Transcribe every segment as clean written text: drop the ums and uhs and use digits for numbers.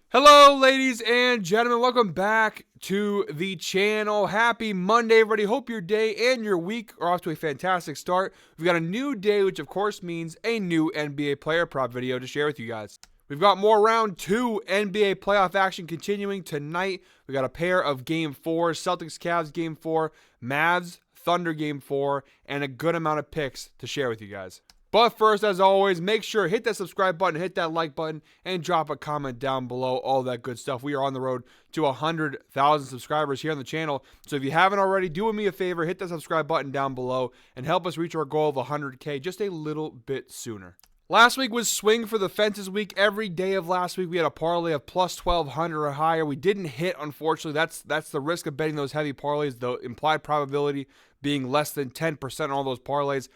Hello, ladies and gentlemen. Welcome back to the channel. Happy Monday, everybody. Hope your day and your week are off to a fantastic start. We've got a new day, which of course means a new NBA player prop video to share with you guys. We've got more round 2 NBA playoff action continuing tonight. We got a pair of game 4, Celtics Cavs game 4, Mavs Thunder game 4, and a good amount of picks to share with you guys. But first, as always, make sure to hit that subscribe button, hit that like button, and drop a comment down below, all that good stuff. We are on the road to 100,000 subscribers here on the channel. So if you haven't already, do me a favor, hit that subscribe button down below and help us reach our goal of 100K just a little bit sooner. Last week was swing for the fences week. Every day of last week, we had a parlay of plus 1,200 or higher. We didn't hit, unfortunately. That's the risk of betting those heavy parlays, the implied probability being less than 10% on all those parlays.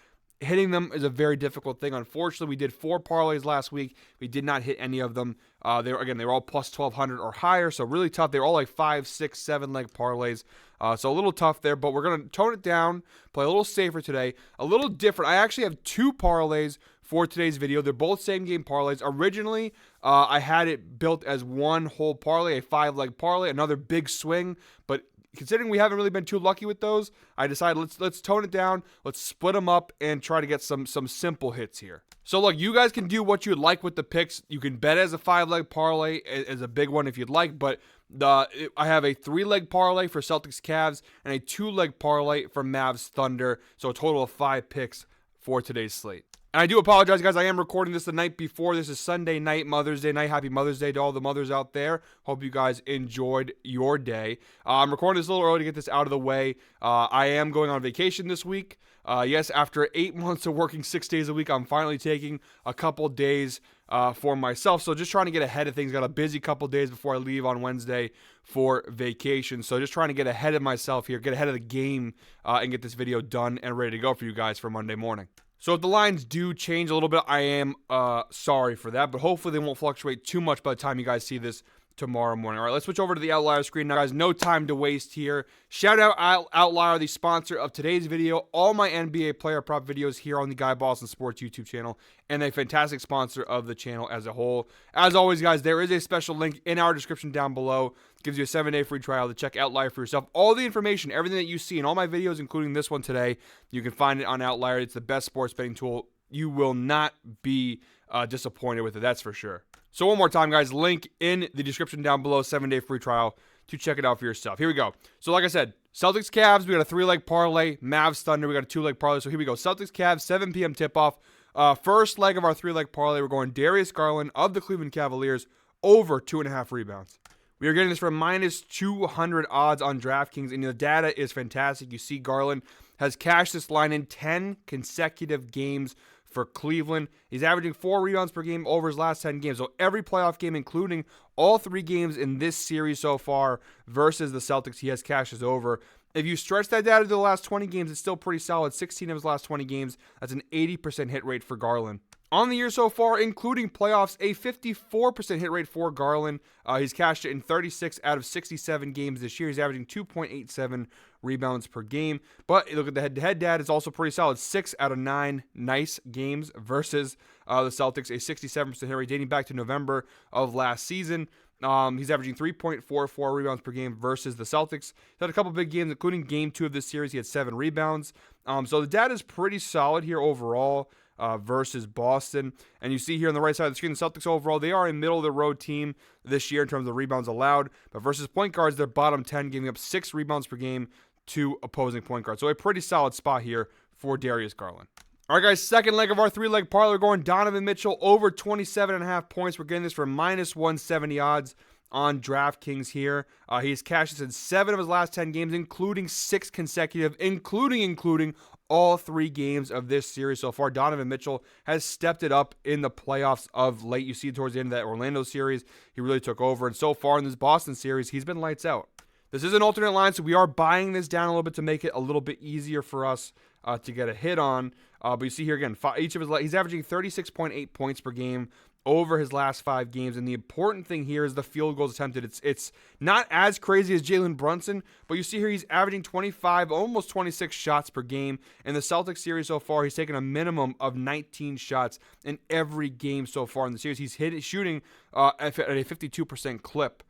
Hitting them is a very difficult thing. Unfortunately, we did 4 parlays last week. We did not hit any of them. They were all plus 1,200 or higher, so really tough. They were all like 5, 6, 7 leg parlays. So a little tough there, but we're going to tone it down, play a little safer today, a little different. I actually have 2 parlays for today's video. They're both same game parlays. Originally, I had it built as one whole parlay, a 5-leg parlay, another big swing, but considering we haven't really been too lucky with those, I decided let's tone it down, let's split them up, and try to get some simple hits here. So look, you guys can do what you'd like with the picks. You can bet as a 5-leg parlay, as a big one if you'd like, but I have a 3-leg parlay for Celtics Cavs and a 2-leg parlay for Mavs Thunder, so a total of 5 picks for today's slate. And I do apologize, guys. I am recording this the night before. This is Sunday night, Mother's Day night. Happy Mother's Day to all the mothers out there. Hope you guys enjoyed your day. I'm recording this a little early to get this out of the way. I am going on vacation this week. Yes, after 8 months of working 6 days a week, I'm finally taking a couple days for myself. So just trying to get ahead of things. Got a busy couple days before I leave on Wednesday for vacation. So just trying to get ahead of myself here, get ahead of the game, and get this video done and ready to go for you guys for Monday morning. So if the lines do change a little bit, I am sorry for that, but hopefully they won't fluctuate too much by the time you guys see this tomorrow morning. All right, let's switch over to the Outlier screen now, guys. No time to waste here. Shout out Outlier, the sponsor of today's video. All my NBA player prop videos here on the Guy Boston Sports YouTube channel, and a fantastic sponsor of the channel as a whole. As always, guys, there is a special link in our description down below. It gives you a 7-day free trial to check Outlier for yourself. All the information, everything that you see in all my videos, including this one today, you can find it on Outlier. It's the best sports betting tool. You will not be disappointed with it, that's for sure. So one more time, guys, link in the description down below, 7-day free trial to check it out for yourself. Here we go. So like I said, Celtics Cavs, we got a 3-leg parlay. Mavs Thunder, we got a 2-leg parlay. So here we go. Celtics Cavs, 7 p.m. tip-off. First leg of our 3-leg parlay, we're going Darius Garland of the Cleveland Cavaliers over 2.5 rebounds. We are getting this for minus 200 odds on DraftKings, and the data is fantastic. You see Garland has cashed this line in 10 consecutive games for Cleveland. He's averaging 4 rebounds per game over his last 10 games. So every playoff game, including all 3 games in this series so far versus the Celtics, he has cashed this over. If you stretch that data to the last 20 games, it's still pretty solid. 16 of his last 20 games. That's an 80% hit rate for Garland. On the year so far, including playoffs, a 54% hit rate for Garland. He's cashed it in 36 out of 67 games this year. He's averaging 2.87 rebounds per game. But look at the head-to-head data. It's also pretty solid. 6 out of 9 nice games versus the Celtics. A 67% hit rate dating back to November of last season. He's averaging 3.44 rebounds per game versus the Celtics. He's had a couple big games, including game 2 of this series. He had 7 rebounds. So the data is pretty solid here overall. Versus Boston. And you see here on the right side of the screen, the Celtics overall, they are a middle-of-the-road team this year in terms of rebounds allowed. But versus point guards, they're bottom 10, giving up 6 rebounds per game to opposing point guards. So a pretty solid spot here for Darius Garland. All right, guys, second leg of our 3-leg parlay. We're going Donovan Mitchell over 27.5 points. We're getting this for minus 170 odds on DraftKings here. He's cashed this in 7 of his last 10 games, including 6 consecutive, including all 3 games of this series so far. Donovan Mitchell has stepped it up in the playoffs of late. You see towards the end of that Orlando series, he really took over. And so far in this Boston series, he's been lights out. This is an alternate line, so we are buying this down a little bit to make it a little bit easier for us to get a hit on. But you see here again, he's averaging 36.8 points per game over his last 5 games. And the important thing here is the field goals attempted. It's not as crazy as Jalen Brunson, but you see here he's averaging 25, almost 26 shots per game. In the Celtics series so far, he's taken a minimum of 19 shots in every game so far in the series. He's shooting at a 52% clip.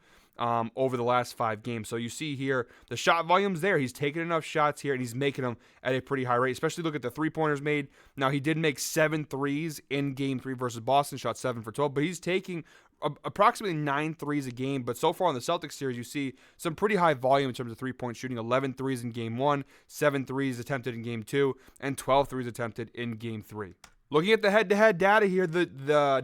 Over the last 5 games. So you see here, the shot volume's there. He's taking enough shots here, and he's making them at a pretty high rate, especially look at the three-pointers made. Now, he did make 7 threes in Game 3 versus Boston, shot 7 for 12, but he's taking approximately 9 threes a game. But so far in the Celtics series, you see some pretty high volume in terms of three-point shooting. 11 threes in Game 1, 7 threes attempted in Game 2, and 12 threes attempted in Game 3. Looking at the head-to-head data here, the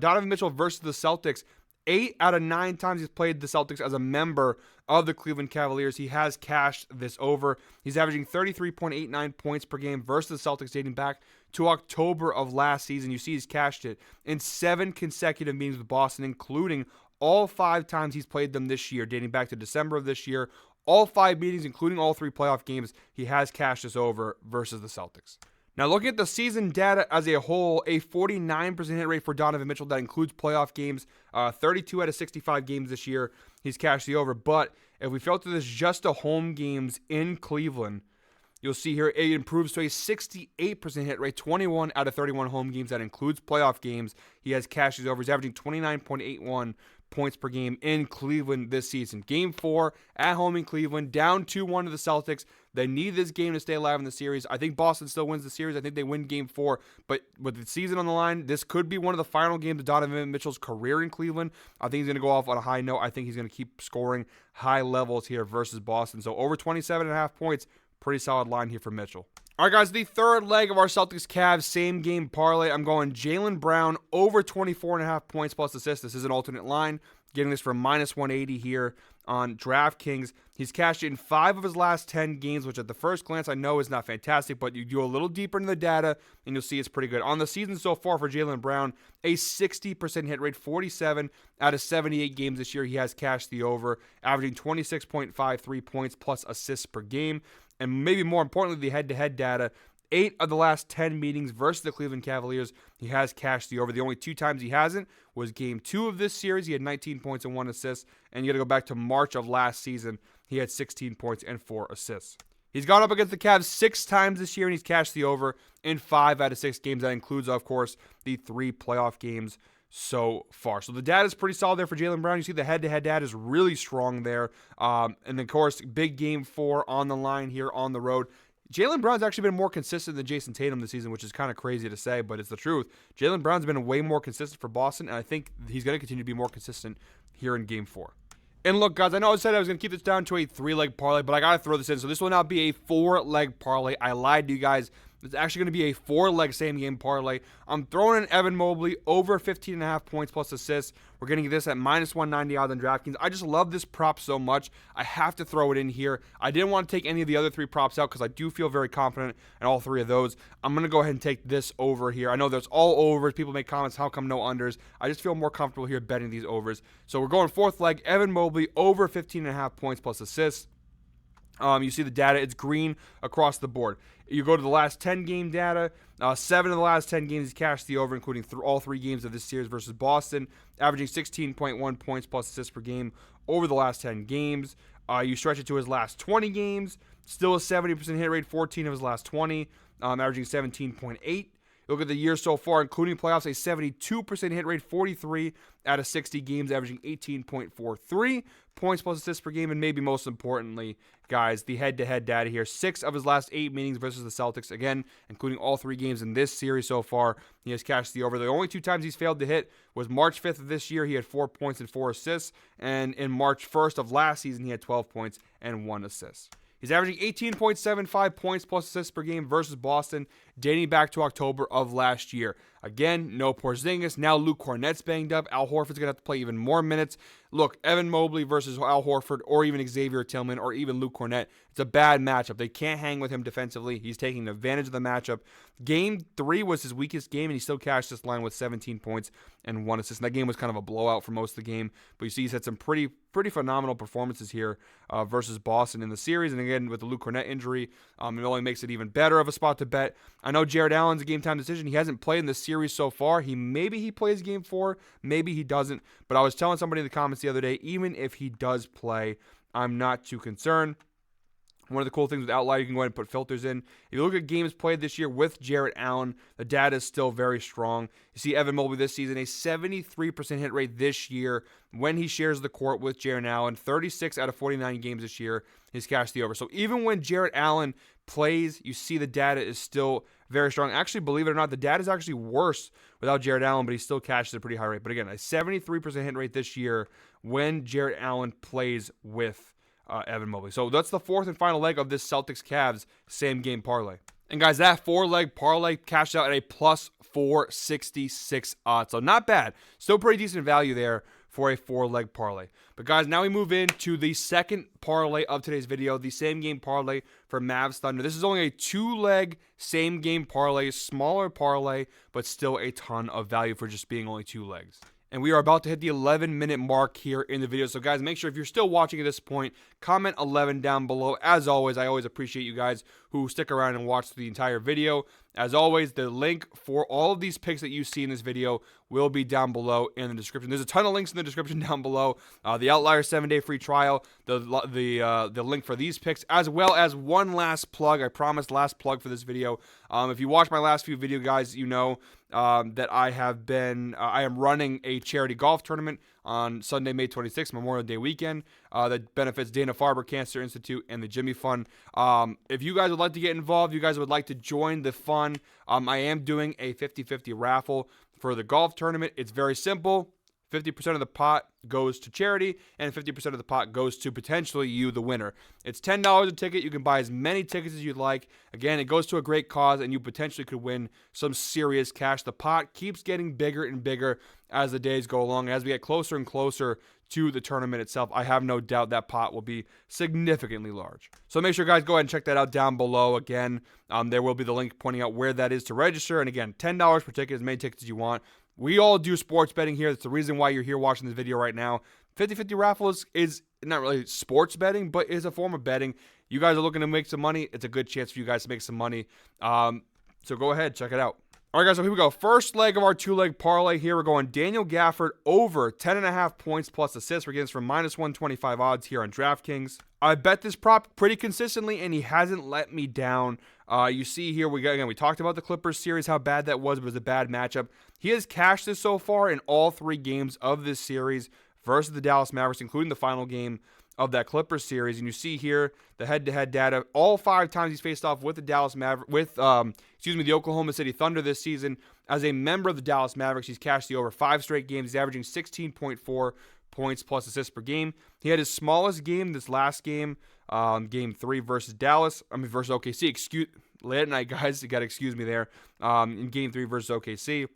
Donovan Mitchell versus the Celtics, 8 out of 9 times he's played the Celtics as a member of the Cleveland Cavaliers, he has cashed this over. He's averaging 33.89 points per game versus the Celtics dating back to October of last season. You see he's cashed it in 7 consecutive meetings with Boston, including all 5 times he's played them this year, dating back to December of this year. All 5 meetings, including all 3 playoff games, he has cashed this over versus the Celtics. Now, looking at the season data as a whole, a 49% hit rate for Donovan Mitchell. That includes playoff games. 32 out of 65 games this year, he's cashed the over. But if we filter this just to home games in Cleveland, you'll see here it improves to a 68% hit rate. 21 out of 31 home games. That includes playoff games. He has cashed these over. He's averaging 29.81 points per game in Cleveland this season. Game 4 at home in Cleveland, down 2-1 to the Celtics. They need this game to stay alive in the series. I think Boston still wins the series. I think they win Game 4, but with the season on the line, this could be one of the final games of Donovan Mitchell's career in Cleveland. I think he's going to go off on a high note. I think he's going to keep scoring high levels here versus Boston. So over 27.5 points, pretty solid line here for Mitchell. All right, guys, the third leg of our Celtics-Cavs same game parlay. I'm going Jaylen Brown over 24.5 points plus assists. This is an alternate line. Getting this for minus 180 here on DraftKings. He's cashed in 5 of his last 10 games, which at the first glance I know is not fantastic, but you go a little deeper into the data and you'll see it's pretty good. On the season so far for Jaylen Brown, a 60% hit rate, 47 out of 78 games this year. He has cashed the over, averaging 26.53 points plus assists per game. And maybe more importantly, the head-to-head data, 8 of the last 10 meetings versus the Cleveland Cavaliers, he has cashed the over. The only 2 times he hasn't was Game 2 of this series. He had 19 points and 1 assist. And you got to go back to March of last season. He had 16 points and 4 assists. He's gone up against the Cavs 6 times this year, and he's cashed the over in 5 out of 6 games. That includes, of course, the 3 playoff games so far. So the data is pretty solid there for Jaylen Brown. You see the head-to-head data is really strong there. And, of course, big Game 4 on the line here on the road. Jaylen Brown's actually been more consistent than Jason Tatum this season, which is kind of crazy to say, but it's the truth. Jaylen Brown's been way more consistent for Boston, and I think he's going to continue to be more consistent here in Game 4. And look, guys, I know I said I was going to keep this down to a 3-leg parlay, but I got to throw this in. So this will now be a 4-leg parlay. I lied to you guys. It's actually going to be a 4-leg same-game parlay. I'm throwing in Evan Mobley over 15.5 points plus assists. We're getting this at minus 190 odds on DraftKings. I just love this prop so much. I have to throw it in here. I didn't want to take any of the other 3 props out because I do feel very confident in all 3 of those. I'm going to go ahead and take this over here. I know there's all overs. People make comments, how come no unders? I just feel more comfortable here betting these overs. So we're going 4th leg, Evan Mobley over 15.5 points plus assists. You see the data, it's green across the board. You go to the last 10 game data, 7 of the last 10 games he's cashed the over, including all 3 games of this series versus Boston, averaging 16.1 points plus assists per game over the last 10 games. You stretch it to his last 20 games, still a 70% hit rate, 14 of his last 20, averaging 17.8. Look at the year so far, including playoffs, a 72% hit rate, 43 out of 60 games, averaging 18.43 points plus assists per game. And maybe most importantly, guys, the head-to-head data here. 6 of his last 8 meetings versus the Celtics, again, including all 3 games in this series so far. He has cashed the over. The only 2 times he's failed to hit was March 5th of this year. He had 4 points and 4 assists. And in March 1st of last season, he had 12 points and 1 assist. He's averaging 18.75 points plus assists per game versus Boston, dating back to October of last year. Again, no Porzingis. Now Luke Kornet's banged up. Al Horford's going to have to play even more minutes. Look, Evan Mobley versus Al Horford or even Xavier Tillman or even Luke Kornet, it's a bad matchup. They can't hang with him defensively. He's taking advantage of the matchup. Game 3 was his weakest game, and he still cashed this line with 17 points and 1 assist. And that game was kind of a blowout for most of the game. But you see he's had some pretty phenomenal performances here versus Boston in the series. And again, with the Luke Kornet injury, it only makes it even better of a spot to bet. I know Jared Allen's a game-time decision. He hasn't played in this series so far. Maybe he plays game 4, maybe he doesn't. But I was telling somebody in the comments the other day, even if he does play, I'm not too concerned. One of the cool things with Outlier, you can go ahead and put filters in. If you look at games played this year with Jarrett Allen, the data is still very strong. You see Evan Mobley this season, a 73% hit rate this year when he shares the court with Jarrett Allen. 36 out of 49 games this year, he's cashed the over. So even when Jarrett Allen plays, you see the data is still very strong. Actually, believe it or not, the data is actually worse without Jarrett Allen, but he still cashes a pretty high rate. But again, a 73% hit rate this year when Jarrett Allen plays with Evan Mobley. So that's the fourth and final leg of this Celtics-Cavs same-game parlay. And guys, that 4-leg parlay cashed out at a plus 466 odds. So not bad. Still pretty decent value there for a 4-leg parlay. But guys, now we move into the second parlay of today's video, the same-game parlay for Mavs Thunder. This is only a 2-leg same-game parlay, smaller parlay, but still a ton of value for just being only 2 legs. And we are about to hit the 11-minute mark here in the video. So, guys, make sure if you're still watching at this point, comment 11 down below. As always, I always appreciate you guys who stick around and watch the entire video. As always, the link for all of these picks that you see in this video will be down below in the description. There's a ton of links in the description down below. The Outlier 7-day free trial, the link for these picks, as well as one last plug. I promised last plug for this video. If you watch my last few videos, guys, you know that I am running a charity golf tournament on Sunday, May 26th, Memorial Day weekend, that benefits Dana-Farber Cancer Institute and the Jimmy Fund. If you guys would like to get involved, you guys would like to join the fund, I am doing a 50-50 raffle for the golf tournament. It's very simple. 50% of the pot goes to charity, and 50% of the pot goes to potentially you, the winner. It's $10 a ticket. You can buy as many tickets as you'd like. Again, it goes to a great cause, and you potentially could win some serious cash. The pot keeps getting bigger and bigger as the days go along. As we get closer and closer to the tournament itself, I have no doubt that pot will be significantly large. So make sure, guys, go ahead and check that out down below. Again, there will be the link pointing out where that is to register. And again, $10 per ticket, as many tickets as you want. We all do sports betting here. That's the reason why you're here watching this video right now. 50-50 raffle is not really sports betting, but is a form of betting. You guys are looking to make some money. It's a good chance for you guys to make some money. So go ahead, check it out. All right, guys, so here we go. First leg of our 2-leg parlay here. We're going Daniel Gafford over 10.5 points plus assists. We're getting this from minus 125 odds here on DraftKings. I bet this prop pretty consistently, and he hasn't let me down. You see here, we talked about the Clippers series, how bad that was. It was a bad matchup. He has cashed this so far in all 3 games of this series versus the Dallas Mavericks, including the final game of that Clippers series. And you see here the head-to-head data. All 5 times he's faced off with the the Oklahoma City Thunder this season. As a member of the Dallas Mavericks, he's cashed the over 5 straight games. He's averaging 16.4 points plus assists per game. He had his smallest game this last game, game 3 versus versus OKC. Late at night, guys. You got to excuse me there. In game 3 versus OKC.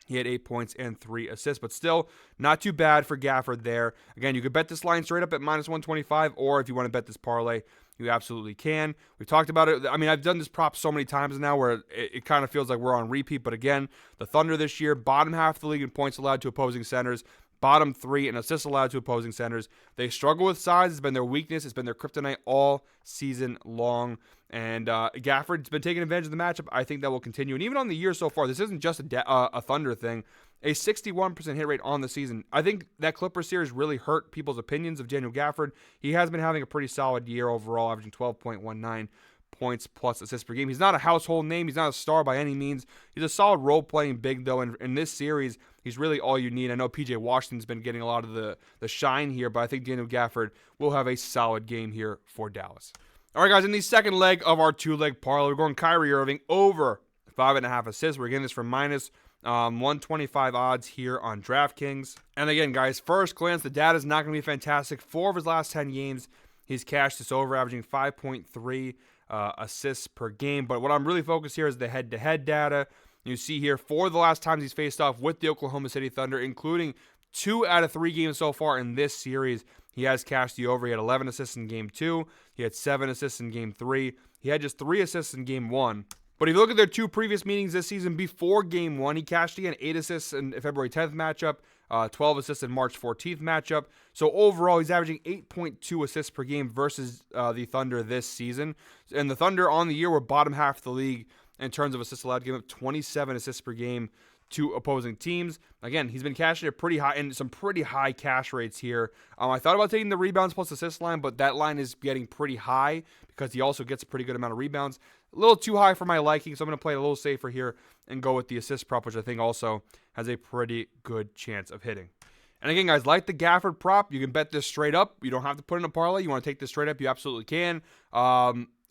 He had 8 points and 3 assists, but still not too bad for Gafford there. Again, you could bet this line straight up at minus 125, or if you want to bet this parlay, you absolutely can. We've talked about it. I mean, I've done this prop so many times now where it kind of feels like we're on repeat, but again, the Thunder this year, bottom half of the league in points allowed to opposing centers, bottom 3 in assists allowed to opposing centers. They struggle with size. It's been their weakness. It's been their kryptonite all season long. And Gafford's been taking advantage of the matchup. I think that will continue. And even on the year so far, this isn't just a Thunder thing. A 61% hit rate on the season. I think that Clippers series really hurt people's opinions of Daniel Gafford. He has been having a pretty solid year overall, averaging 12.19 points plus assists per game. He's not a household name. He's not a star by any means. He's a solid role-playing big, though. And in this series, he's really all you need. I know P.J. Washington's been getting a lot of the shine here, but I think Daniel Gafford will have a solid game here for Dallas. All right, guys, in the second leg of our 2-leg parlay, we're going Kyrie Irving over 5.5 assists. We're getting this from minus 125 odds here on DraftKings. And again, guys, first glance, the data is not going to be fantastic. 4 of his last 10 games, he's cashed this over, averaging 5.3 assists per game. But what I'm really focused here is the head-to-head data. You see here, 4 of the last times he's faced off with the Oklahoma City Thunder, including 2 out of 3 games so far in this series, he has cashed the over. He had 11 assists in Game 2. He had 7 assists in Game 3. He had just 3 assists in Game 1. But if you look at their 2 previous meetings this season before Game 1, he cashed again 8 assists in the February 10th matchup, 12 assists in March 14th matchup. So overall, he's averaging 8.2 assists per game versus the Thunder this season. And the Thunder on the year were bottom half of the league in terms of assists allowed, giving up 27 assists per game to opposing teams. Again, he's been cashing it pretty high and some pretty high cash rates here. I thought about taking the rebounds plus assist line, but that line is getting pretty high because he also gets a pretty good amount of rebounds. A little too high for my liking, so I'm going to play it a little safer here and go with the assist prop, which I think also has a pretty good chance of hitting. And again, guys, like the Gafford prop, you can bet this straight up. You don't have to put in a parlay. You want to take this straight up, you absolutely can.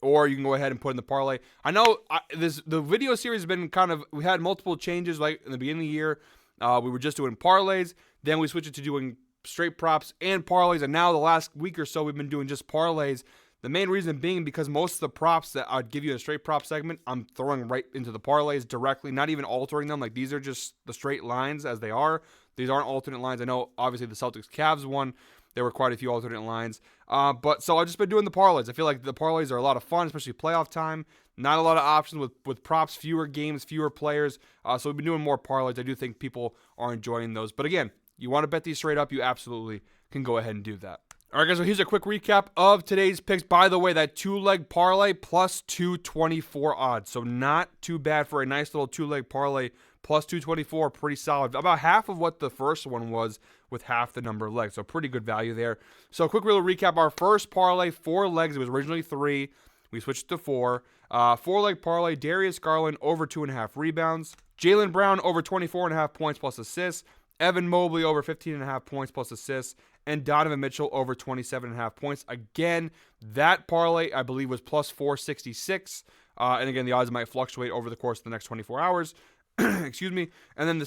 Or you can go ahead and put in the parlay. I know the video series has been we had multiple changes. Like in the beginning of the year, we were just doing parlays. Then we switched it to doing straight props and parlays. And now the last week or so, we've been doing just parlays. The main reason being because most of the props that I'd give you in a straight prop segment, I'm throwing right into the parlays directly, not even altering them. Like these are just the straight lines as they are. These aren't alternate lines. I know obviously the Celtics-Cavs one, there were quite a few alternate lines. But so I've just been doing the parlays. I feel like the parlays are a lot of fun, especially playoff time. Not a lot of options with props, fewer games, fewer players. So we've been doing more parlays. I do think people are enjoying those. But again, you want to bet these straight up, you absolutely can go ahead and do that. All right, guys, so here's a quick recap of today's picks. By the way, that two-leg parlay plus 224 odds. So not too bad for a nice little two-leg parlay plus 224. Pretty solid. About half of what the first one was with half the number of legs. So pretty good value there. So quick little recap. Our first parlay, 4 legs. It was originally 3. We switched to 4. 4-leg parlay, Darius Garland over 2.5 rebounds. Jaylen Brown over 24.5 points plus assists. Evan Mobley over 15.5 points plus assists. And Donovan Mitchell over 27.5 points. Again, that parlay, I believe, was plus 466. And again, the odds might fluctuate over the course of the next 24 hours. Excuse me. And then the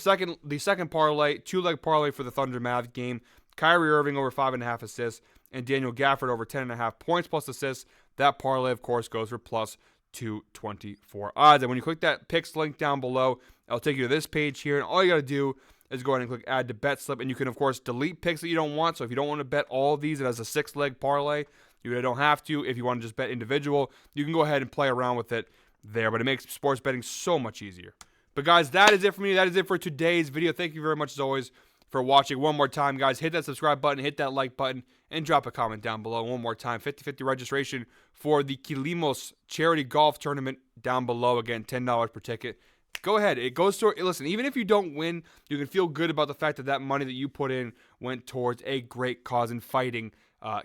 second parlay, 2-leg parlay for the Thunder Mavs game. Kyrie Irving over 5.5 assists. And Daniel Gafford over 10.5 points plus assists. That parlay, of course, goes for plus 224 odds. And when you click that picks link down below, I'll take you to this page here. And all you got to do is go ahead and click add to bet slip, and you can of course delete picks that you don't want. So if you don't want to bet all of these, it has a 6-leg parlay. You don't have to. If you want to just bet individual, you can go ahead and play around with it there, but it makes sports betting so much easier. But guys, that is it for me. That is it for today's video. Thank you very much as always for watching. One more time, guys, hit that subscribe button, hit that like button, and drop a comment down below. One more time, 50-50 registration for the Quilimos charity golf tournament down below. Again, $10 per ticket. Go ahead. It goes to, listen, even if you don't win, you can feel good about the fact that that money that you put in went towards a great cause in fighting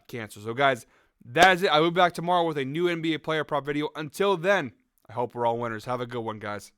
cancer. So, guys, that is it. I will be back tomorrow with a new NBA player prop video. Until then, I hope we're all winners. Have a good one, guys.